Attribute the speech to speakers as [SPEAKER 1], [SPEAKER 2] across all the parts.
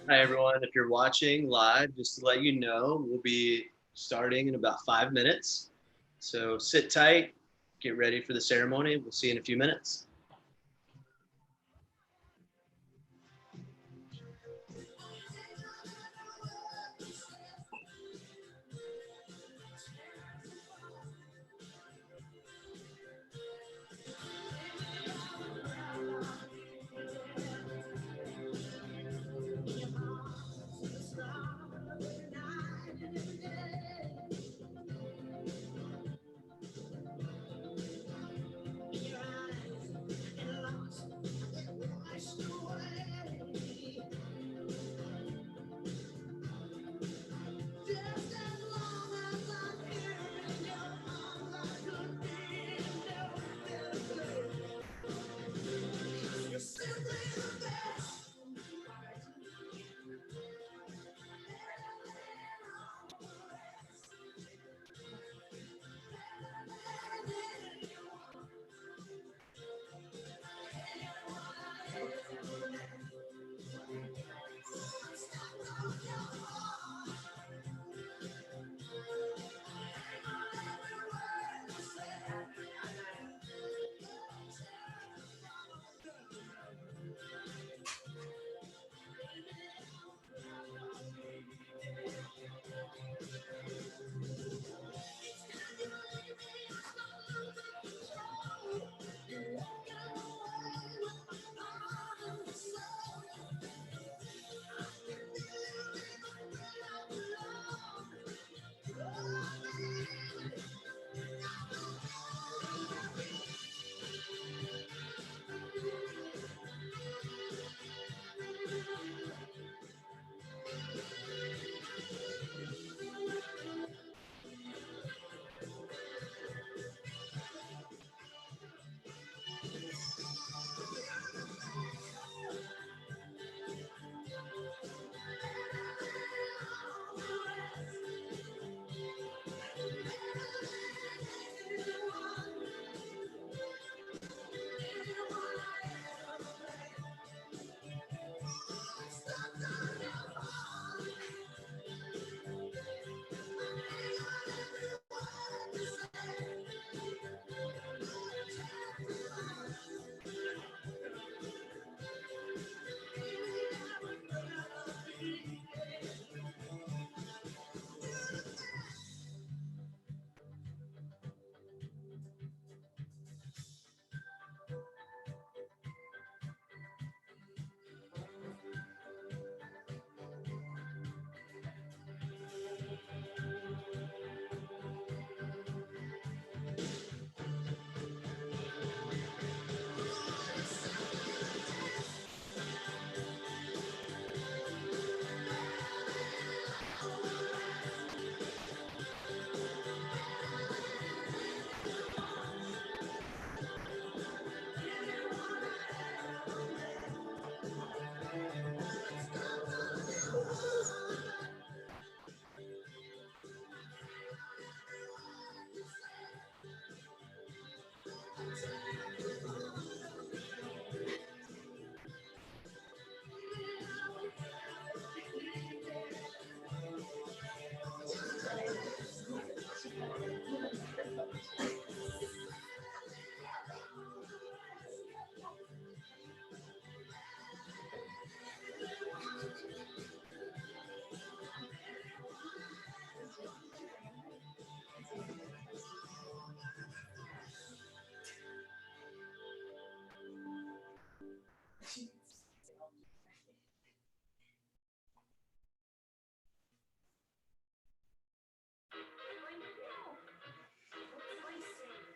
[SPEAKER 1] Hi, everyone. If you're watching live, just to let you know, we'll be starting in about 5 minutes. So sit tight, get ready for the ceremony. We'll see you in a few minutes.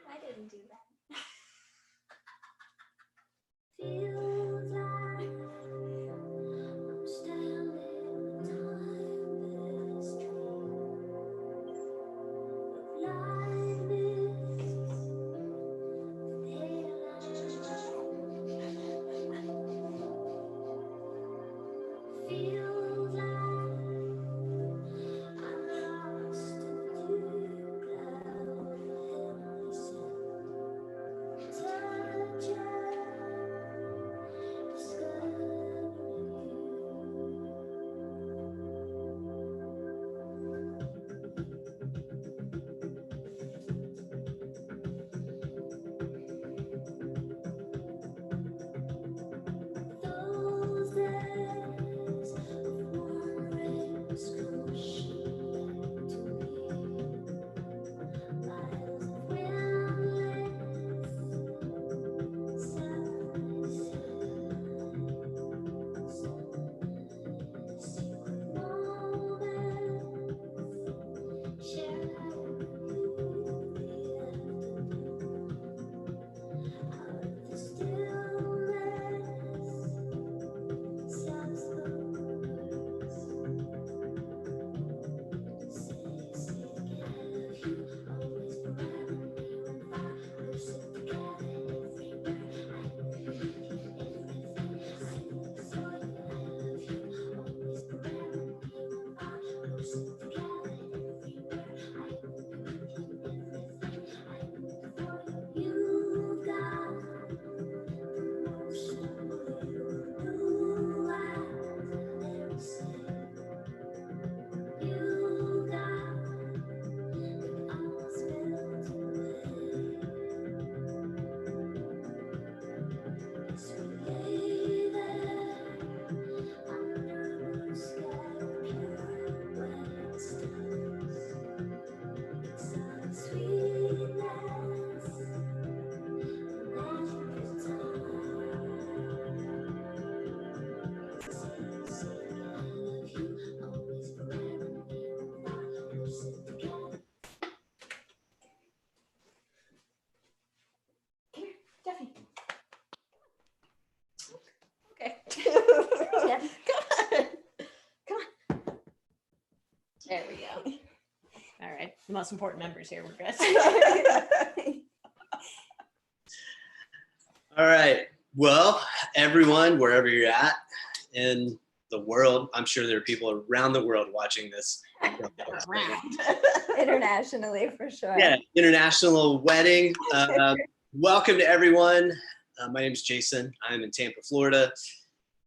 [SPEAKER 2] I didn't do that. Feels like I'm standing behind this tree of lightness, pale and feels like I'm lost in the deep cloud of myself.
[SPEAKER 3] Okay. Come on. There we go. All right. The most important members here. We're good.
[SPEAKER 1] All right. Well, everyone, wherever you're at in the world, I'm sure there are people around the world watching this.
[SPEAKER 2] Internationally, for sure.
[SPEAKER 1] Yeah, international wedding. Welcome to everyone. My name is Jason. I'm in Tampa, Florida.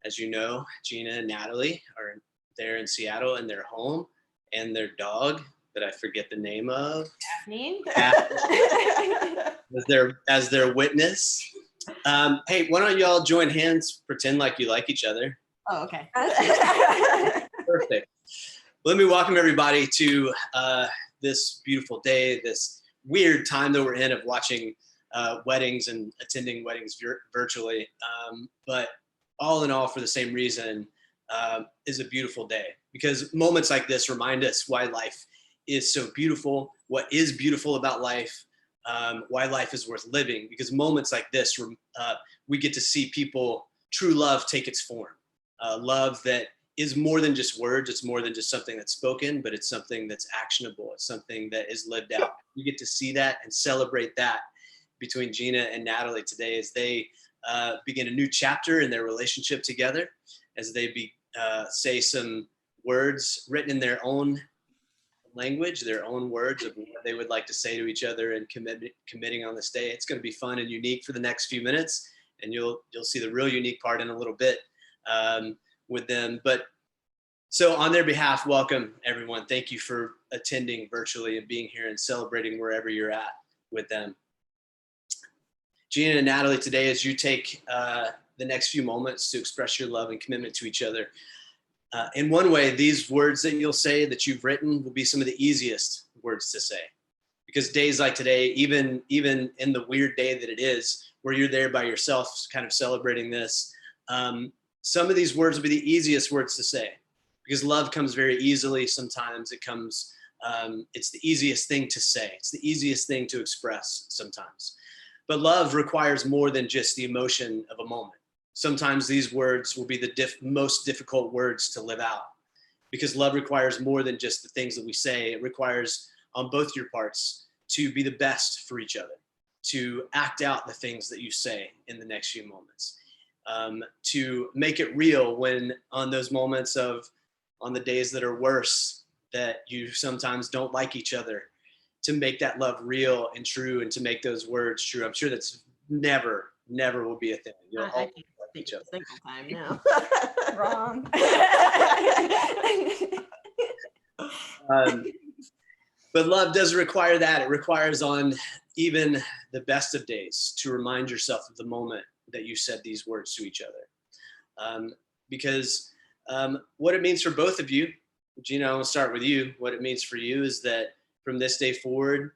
[SPEAKER 1] As you know, Gina and Natalie are there in Seattle in their home, and their dog that I forget the name of,
[SPEAKER 3] Daphne.
[SPEAKER 1] as their witness. Hey, why don't y'all join hands, pretend like you like each other.
[SPEAKER 3] Oh, okay.
[SPEAKER 1] Perfect. Let me welcome everybody to this beautiful day, this weird time that we're in of watching weddings and attending weddings virtually. But all in all, for the same reason, is a beautiful day, because moments like this remind us why life is so beautiful, what is beautiful about life, why life is worth living, because moments like this, we get to see people, true love take its form. Love that is more than just words, it's more than just something that's spoken, but it's something that's actionable, it's something that is lived out. You get to see that and celebrate that between Gina and Natalie today as they begin a new chapter in their relationship together, as they say some words written in their own language, their own words of what they would like to say to each other, and committing on this day. It's going to be fun and unique for the next few minutes, and you'll see the real unique part in a little bit with them. But so on their behalf, welcome everyone. Thank you for attending virtually and being here and celebrating wherever you're at with them. Gina and Natalie, today, as you take the next few moments to express your love and commitment to each other, in one way, these words that you'll say that you've written will be some of the easiest words to say, because days like today, even in the weird day that it is, where you're there by yourself, kind of celebrating this, some of these words will be the easiest words to say, because love comes very easily. Sometimes it comes, it's the easiest thing to say. It's the easiest thing to express sometimes. But love requires more than just the emotion of a moment. Sometimes these words will be the most difficult words to live out, because love requires more than just the things that we say. It requires on both your parts to be the best for each other, to act out the things that you say in the next few moments, to make it real when on those moments on the days that are worse, that you sometimes don't like each other, to make that love real and true, and to make those words true. I'm sure that's never will be a thing. You'll all like each other.
[SPEAKER 3] Single time now.
[SPEAKER 2] Wrong.
[SPEAKER 1] But love does require that. It requires on even the best of days to remind yourself of the moment that you said these words to each other. Because what it means for both of you Gina, I want to start with you. What it means for you is that from this day forward,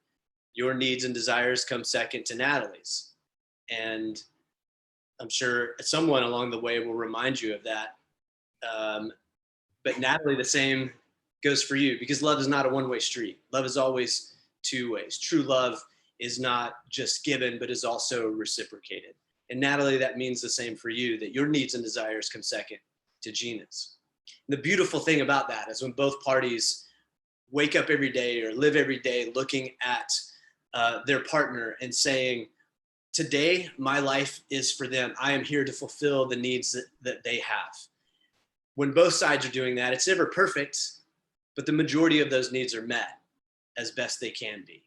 [SPEAKER 1] your needs and desires come second to Natalie's. And I'm sure someone along the way will remind you of that. But Natalie, the same goes for you, because love is not a one-way street. Love is always two ways. True love is not just given, but is also reciprocated. And Natalie, that means the same for you, that your needs and desires come second to Gina's. And the beautiful thing about that is when both parties wake up every day or live every day looking at their partner and saying, today, my life is for them. I am here to fulfill the needs that they have. When both sides are doing that, it's never perfect, but the majority of those needs are met as best they can be.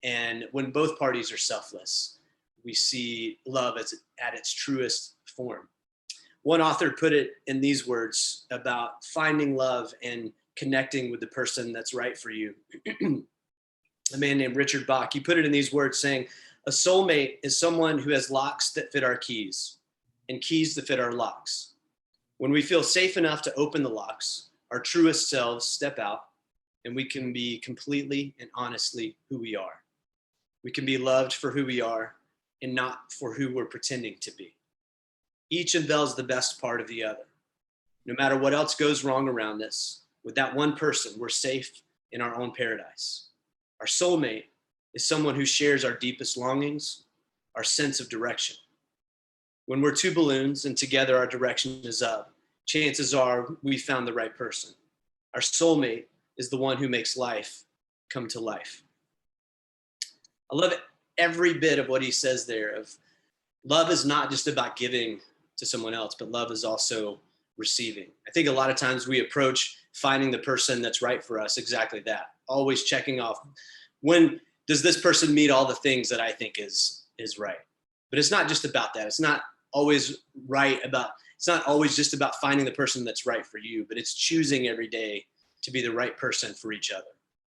[SPEAKER 1] And when both parties are selfless, we see love at its truest form. One author put it in these words about finding love and connecting with the person that's right for you. A man named Richard Bach, he put it in these words saying, a soulmate is someone who has locks that fit our keys and keys that fit our locks. When we feel safe enough to open the locks, our truest selves step out and we can be completely and honestly who we are. We can be loved for who we are and not for who we're pretending to be. Each unveils the best part of the other. No matter what else goes wrong around us, with that one person, we're safe in our own paradise. Our soulmate is someone who shares our deepest longings, our sense of direction. When we're two balloons and together our direction is up, chances are we found the right person. Our soulmate is the one who makes life come to life. I love every bit of what he says there. Of love is not just about giving to someone else, but love is also receiving. I think a lot of times we approach finding the person that's right for us exactly that, always checking off, when does this person meet all the things that I think is right? But it's not just about that. It's not always it's not always just about finding the person that's right for you, but it's choosing every day to be the right person for each other.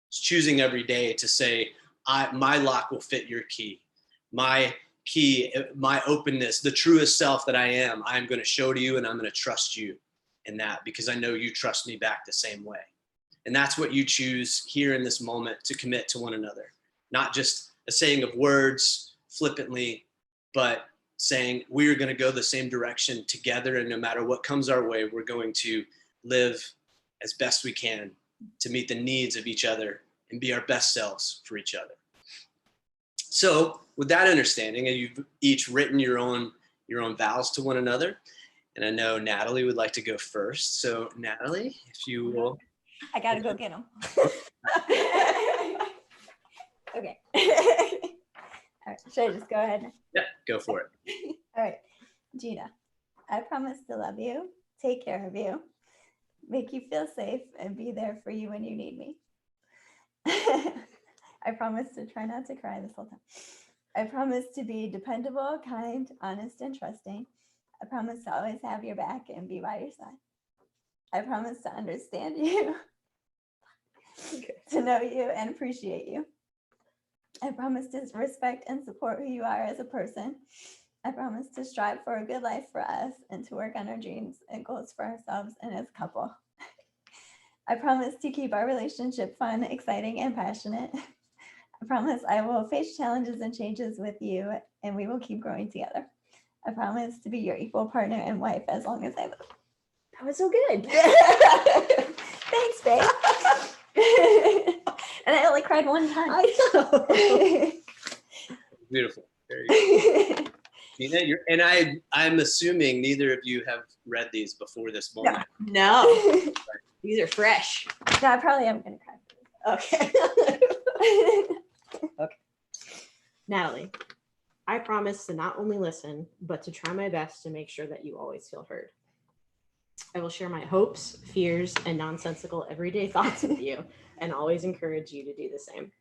[SPEAKER 1] It's choosing every day to say, my lock will fit your key. My key, my openness, the truest self that I am going to show to you, and I'm going to trust you in that because I know you trust me back the same way. And that's what you choose here in this moment to commit to one another. Not just a saying of words flippantly, but saying we're going to go the same direction together, and no matter what comes our way, we're going to live as best we can to meet the needs of each other and be our best selves for each other. So with that understanding, and you've each written your own vows to one another, and I know Natalie would like to go first. So Natalie, if you will.
[SPEAKER 2] I gotta go get them. Okay. All right. Should I just go ahead?
[SPEAKER 1] Yeah, go for it.
[SPEAKER 2] All right. Gina, I promise to love you, take care of you, make you feel safe, and be there for you when you need me. I promise to try not to cry this whole time. I promise to be dependable, kind, honest, and trusting. I promise to always have your back and be by your side. I promise to understand you, to know you and appreciate you. I promise to respect and support who you are as a person. I promise to strive for a good life for us and to work on our dreams and goals for ourselves and as a couple. I promise to keep our relationship fun, exciting, and passionate. I promise I will face challenges and changes with you, and we will keep growing together. I promise to be your equal partner and wife as long as I live.
[SPEAKER 3] That was so good.
[SPEAKER 2] Thanks, babe. And I only cried one time.
[SPEAKER 3] I know.
[SPEAKER 1] Beautiful. Very good. Gina, I'm assuming neither of you have read these before this moment.
[SPEAKER 3] No. These are fresh.
[SPEAKER 2] No, I probably am going to cry.
[SPEAKER 3] Okay. Okay. Natalie, I promise to not only listen, but to try my best to make sure that you always feel heard. I will share my hopes, fears, and nonsensical everyday thoughts with you and always encourage you to do the same.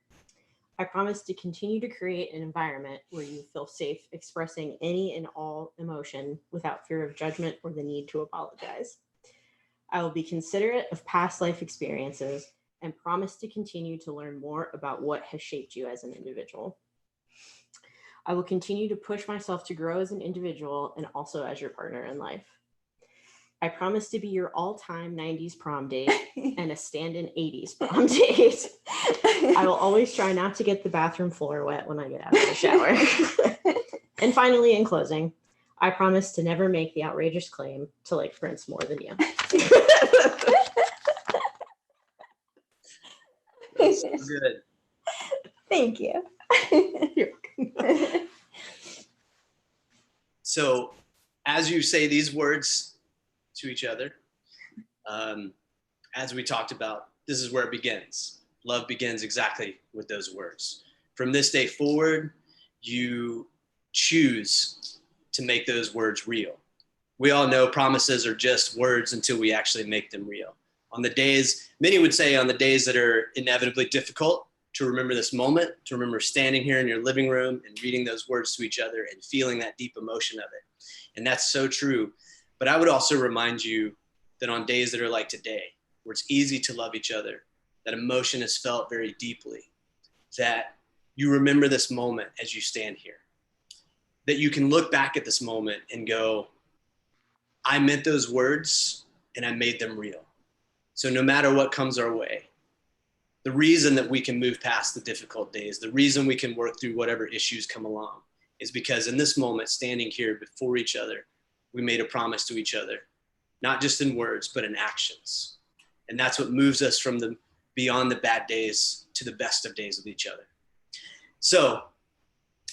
[SPEAKER 3] I promise to continue to create an environment where you feel safe expressing any and all emotion without fear of judgment or the need to apologize. I will be considerate of past life experiences and promise to continue to learn more about what has shaped you as an individual. I will continue to push myself to grow as an individual and also as your partner in life. I promise to be your all-time 90s prom date and a stand-in 80s prom date. I will always try not to get the bathroom floor wet when I get out of the shower. And finally, in closing, I promise to never make the outrageous claim to like Prince more than you.
[SPEAKER 1] That's so good.
[SPEAKER 2] Thank you.
[SPEAKER 1] So as you say these words to each other, as we talked about, this is where it begins. Love begins exactly with those words. From this day forward, you choose to make those words real. We all know promises are just words until we actually make them real. On the days, many would say on the days that are inevitably difficult, to remember this moment, to remember standing here in your living room and reading those words to each other and feeling that deep emotion of it. And that's so true. But I would also remind you that on days that are like today, where it's easy to love each other, that emotion is felt very deeply, that you remember this moment as you stand here, that you can look back at this moment and go, I meant those words and I made them real. So no matter what comes our way, the reason that we can move past the difficult days, the reason we can work through whatever issues come along is because in this moment, standing here before each other, we made a promise to each other, not just in words, but in actions. And that's what moves us from the beyond the bad days to the best of days with each other. So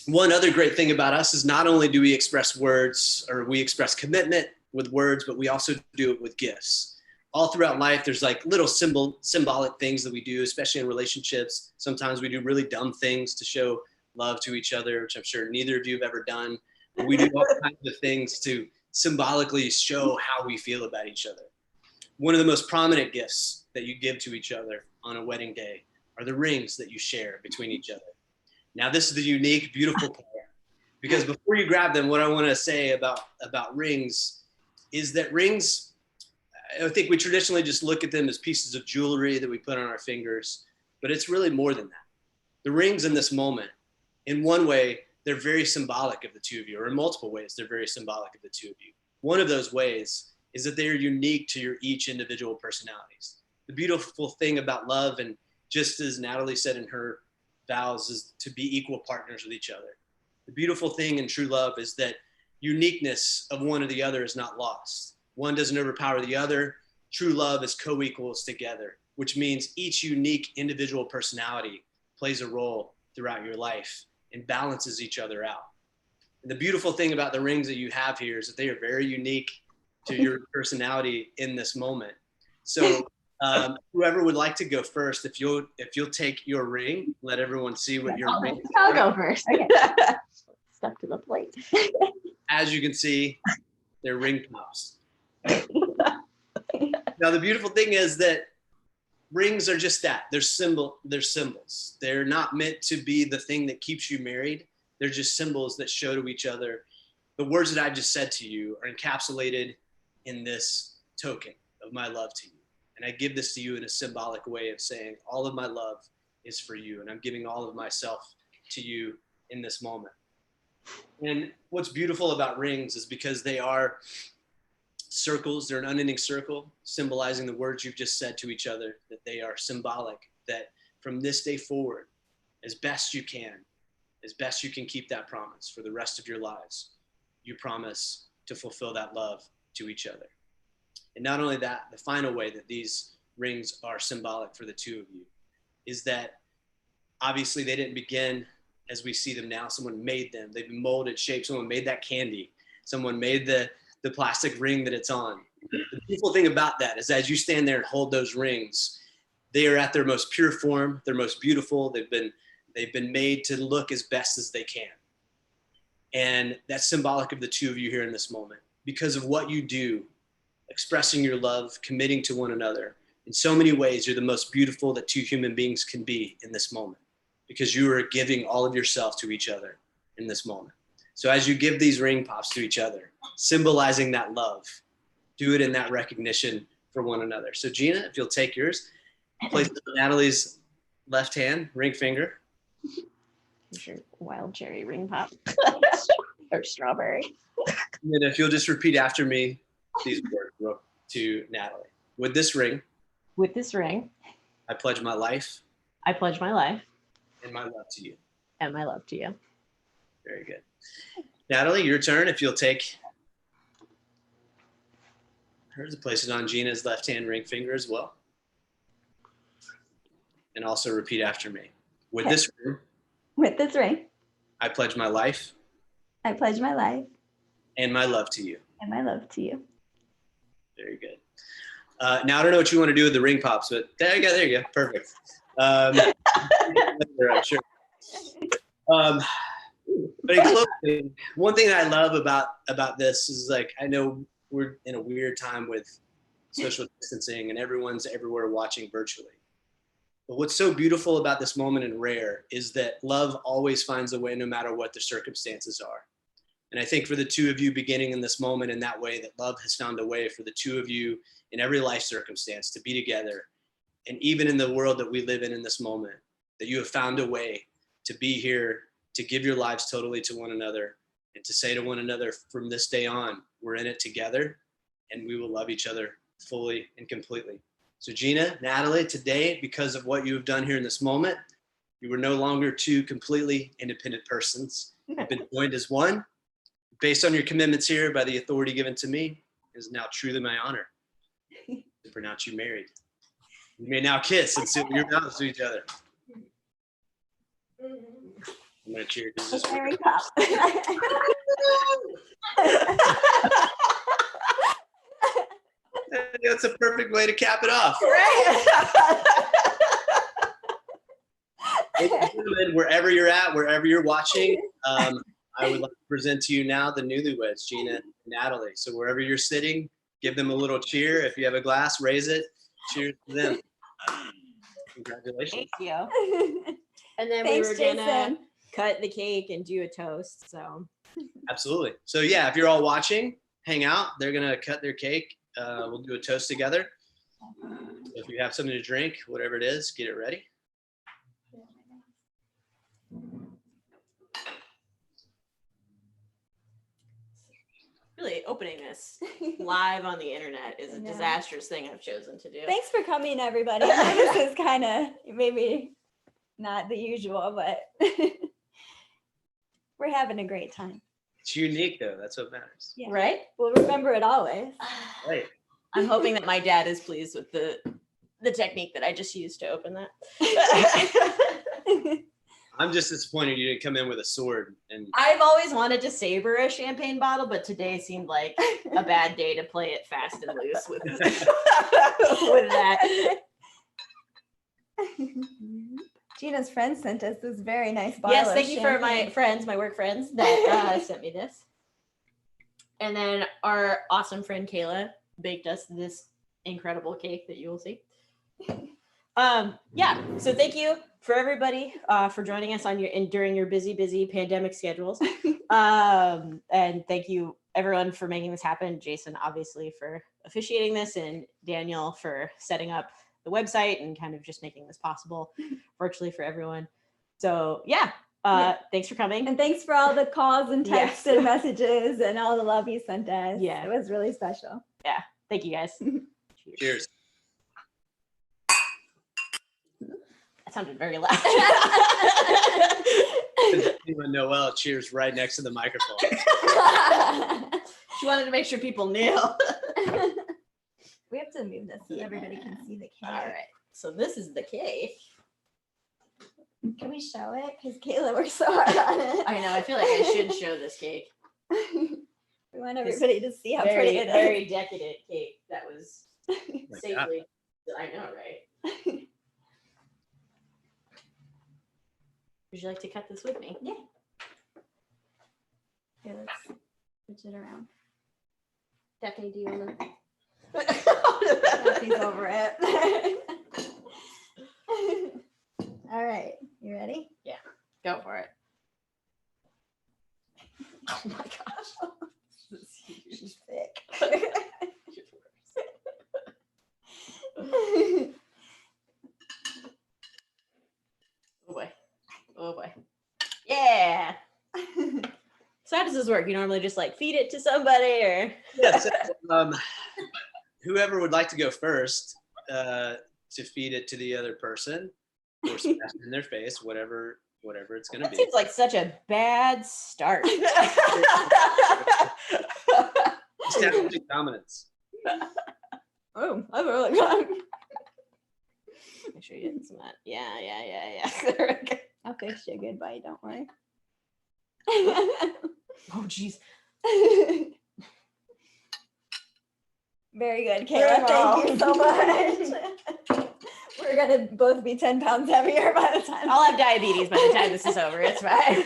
[SPEAKER 1] one other great thing about us is not only do we express words or we express commitment with words, but we also do it with gifts. All throughout life, there's like little symbolic things that we do, especially in relationships. Sometimes we do really dumb things to show love to each other, which I'm sure neither of you have ever done. But we do all kinds of things to symbolically show how we feel about each other. One of the most prominent gifts that you give to each other on a wedding day are the rings that you share between each other. Now, this is the unique, beautiful part, because before you grab them, what I want to say about rings is that rings, I think we traditionally just look at them as pieces of jewelry that we put on our fingers, but it's really more than that. The rings in this moment, in one way, they're very symbolic of the two of you, or in multiple ways, they're very symbolic of the two of you. One of those ways is that they are unique to your each individual personalities. The beautiful thing about love, and just as Natalie said in her vows, is to be equal partners with each other. The beautiful thing in true love is that uniqueness of one or the other is not lost. One doesn't overpower the other. True love is co-equals together, which means each unique individual personality plays a role throughout your life and balances each other out. And the beautiful thing about the rings that you have here is that they are very unique to your personality in this moment. So whoever would like to go first, if you'll take your ring, let everyone see what your ring is.
[SPEAKER 3] I'll go first.
[SPEAKER 2] Okay.
[SPEAKER 3] Step to the plate.
[SPEAKER 1] As you can see, they're ring pops. Now, the beautiful thing is that rings are just that. They're symbols. They're not meant to be the thing that keeps you married. They're just symbols that show to each other. The words that I've just said to you are encapsulated in this token of my love to you. And I give this to you in a symbolic way of saying all of my love is for you. And I'm giving all of myself to you in this moment. And what's beautiful about rings is because they are circles, they're an unending circle, symbolizing the words you've just said to each other, that they are symbolic, that from this day forward, as best you can keep that promise for the rest of your lives. You promise to fulfill that love to each other. And not only that, the final way that these rings are symbolic for the two of you is that obviously they didn't begin as we see them now. Someone made them. They've been molded, shaped. Someone made that candy. Someone made the plastic ring that it's on. The beautiful thing about that is as you stand there and hold those rings, they are at their most pure form. They're most beautiful. They've been made to look as best as they can. And that's symbolic of the two of you here in this moment because of what you do, expressing your love, committing to one another. In so many ways, you're the most beautiful that two human beings can be in this moment because you are giving all of yourself to each other in this moment. So as you give these ring pops to each other, symbolizing that love, do it in that recognition for one another. So Gina, if you'll take yours, place it on Natalie's left hand, ring finger.
[SPEAKER 3] Here's your wild cherry ring pop. Or strawberry.
[SPEAKER 1] And then if you'll just repeat after me, these words real to Natalie. With this ring,
[SPEAKER 3] I
[SPEAKER 1] pledge my life
[SPEAKER 3] pledge my life
[SPEAKER 1] and my love to you.
[SPEAKER 3] and my love to you.
[SPEAKER 1] Very good. Natalie, your turn. If you'll take hers and place it on Gina's left-hand ring finger as well. And also repeat after me. With
[SPEAKER 2] Okay.
[SPEAKER 1] this ring,
[SPEAKER 2] I
[SPEAKER 1] pledge my life
[SPEAKER 2] pledge my life
[SPEAKER 1] and my love to you.
[SPEAKER 2] and my love to you.
[SPEAKER 1] Very good. Now, I don't know what you want to do with the ring pops, but there you go. Perfect. I'm sure. But in closing, one thing that I love about this is, like, I know we're in a weird time with social distancing and everyone's everywhere watching virtually. But what's so beautiful about this moment and rare is that love always finds a way no matter what the circumstances are. And I think for the two of you beginning in this moment in that way, that love has found a way for the two of you in every life circumstance to be together. And even in the world that we live in this moment, that you have found a way to be here, to give your lives totally to one another, and to say to one another, from this day on, we're in it together and we will love each other fully and completely. So Gina, Natalie, today, because of what you have done here in this moment, you are no longer two completely independent persons. You've been joined as one. Based on your commitments here by the authority given to me, it is now truly my honor to pronounce you married. You may now kiss and seal your vows to each other. I'm going to cheer.
[SPEAKER 2] Ring pop.
[SPEAKER 1] That's a perfect way to cap it off. Wherever you're at, wherever you're watching, I would like to present to you now the newlyweds, Gina and Natalie. So wherever you're sitting, give them a little cheer. If you have a glass, raise it. Cheers to them. Congratulations.
[SPEAKER 3] Thank you. And then
[SPEAKER 2] Thanks,
[SPEAKER 3] we were gonna
[SPEAKER 2] Jason.
[SPEAKER 3] cut the cake and do a toast. So
[SPEAKER 1] Absolutely. So yeah, if you're all watching, hang out. They're gonna cut their cake. We'll do a toast together. If you have something to drink, whatever it is, get it ready.
[SPEAKER 3] really opening this live on the internet is a
[SPEAKER 2] Yeah.
[SPEAKER 3] disastrous thing I've chosen to do.
[SPEAKER 2] Thanks for coming, everybody. I know this is kind of maybe not the usual, but we're having a great time.
[SPEAKER 1] It's unique though. That's what matters.
[SPEAKER 2] Yeah.
[SPEAKER 3] Right?
[SPEAKER 2] We'll remember it always.
[SPEAKER 1] Right.
[SPEAKER 3] I'm hoping that my dad is pleased with the technique that I just used to open that.
[SPEAKER 1] I'm just disappointed you didn't come in with a sword. And
[SPEAKER 3] I've always wanted to savor a champagne bottle, but today seemed like a bad day to play it fast and loose with, with that.
[SPEAKER 2] Gina's friend sent us this very nice bottle.
[SPEAKER 3] Yes,
[SPEAKER 2] of
[SPEAKER 3] thank you for my
[SPEAKER 2] champagne.
[SPEAKER 3] friends, my work friends that sent me this. And then our awesome friend Kayla baked us this incredible cake that you will see. Yeah, so thank you for everybody for joining us on during your busy pandemic schedules. And thank you everyone for making this happen. Jason, obviously, for officiating this, and Daniel for setting up the website and kind of just making this possible virtually for everyone. So yeah, thanks for coming.
[SPEAKER 2] And thanks for all the calls and texts
[SPEAKER 3] Yes.
[SPEAKER 2] and messages and all the love you sent us.
[SPEAKER 3] Yeah.
[SPEAKER 2] It was really special.
[SPEAKER 3] Yeah, thank you guys.
[SPEAKER 1] cheers.
[SPEAKER 3] That sounded very loud.
[SPEAKER 1] Noelle cheers right next to the microphone.
[SPEAKER 3] She wanted to make sure people knew.
[SPEAKER 2] We have to move this so everybody can see the cake.
[SPEAKER 3] All right, so this is the cake.
[SPEAKER 2] Can we show it? Because Kayla worked so hard on it.
[SPEAKER 3] I know, I feel like I should show this cake.
[SPEAKER 2] We want everybody to see how pretty
[SPEAKER 3] Very,
[SPEAKER 2] it is.
[SPEAKER 3] very decadent cake that was
[SPEAKER 1] my
[SPEAKER 3] safely, I know, right? Would you like to cut this with me?
[SPEAKER 2] Yeah. Here, let's switch it around.
[SPEAKER 3] Daphne, do you want to?
[SPEAKER 2] Daphne's over it. All right, you ready?
[SPEAKER 3] Go for it. Oh my gosh. This is huge.
[SPEAKER 2] She's thick.
[SPEAKER 3] Oh boy. Oh boy. Yeah. So how does this work? You normally just like feed it to somebody or?
[SPEAKER 1] Yes. whoever would like to go first to feed it to the other person or smash it in their face, whatever it's going to
[SPEAKER 3] That
[SPEAKER 1] be.
[SPEAKER 3] seems like such a bad start.
[SPEAKER 1] Establishing dominance.
[SPEAKER 2] Oh, that's really good.
[SPEAKER 3] Make sure you get some of that. Yeah.
[SPEAKER 2] I'll fix you a good bite, don't worry.
[SPEAKER 3] Oh, geez.
[SPEAKER 2] Very good,
[SPEAKER 3] Very
[SPEAKER 2] Kayla.
[SPEAKER 3] well.
[SPEAKER 2] Thank you so much. We're gonna both be 10 pounds heavier by the time.
[SPEAKER 3] I'll have diabetes by the time this is over. It's fine.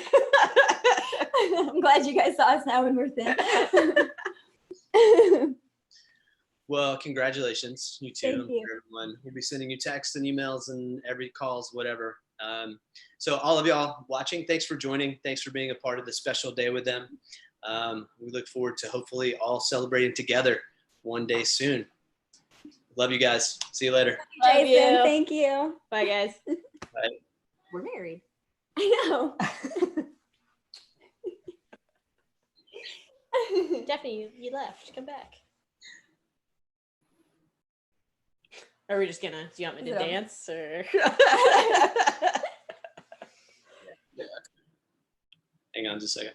[SPEAKER 2] I'm glad you guys saw us now when we're thin.
[SPEAKER 1] Well, congratulations, you two.
[SPEAKER 2] Thank you.
[SPEAKER 1] Everyone. We'll be sending you texts and emails and every calls, whatever. So all of y'all watching, thanks for joining. Thanks for being a part of this special day with them. We look forward to hopefully all celebrating together one day soon. Love you guys. See you later.
[SPEAKER 3] Love
[SPEAKER 2] Jason,
[SPEAKER 3] you.
[SPEAKER 2] thank you.
[SPEAKER 3] Bye, guys.
[SPEAKER 1] Bye.
[SPEAKER 3] We're married.
[SPEAKER 2] I know.
[SPEAKER 3] Daphne, you left. Come back. Are we just gonna? Do you want me to
[SPEAKER 2] No.
[SPEAKER 3] dance or?
[SPEAKER 1] Hang on just a second.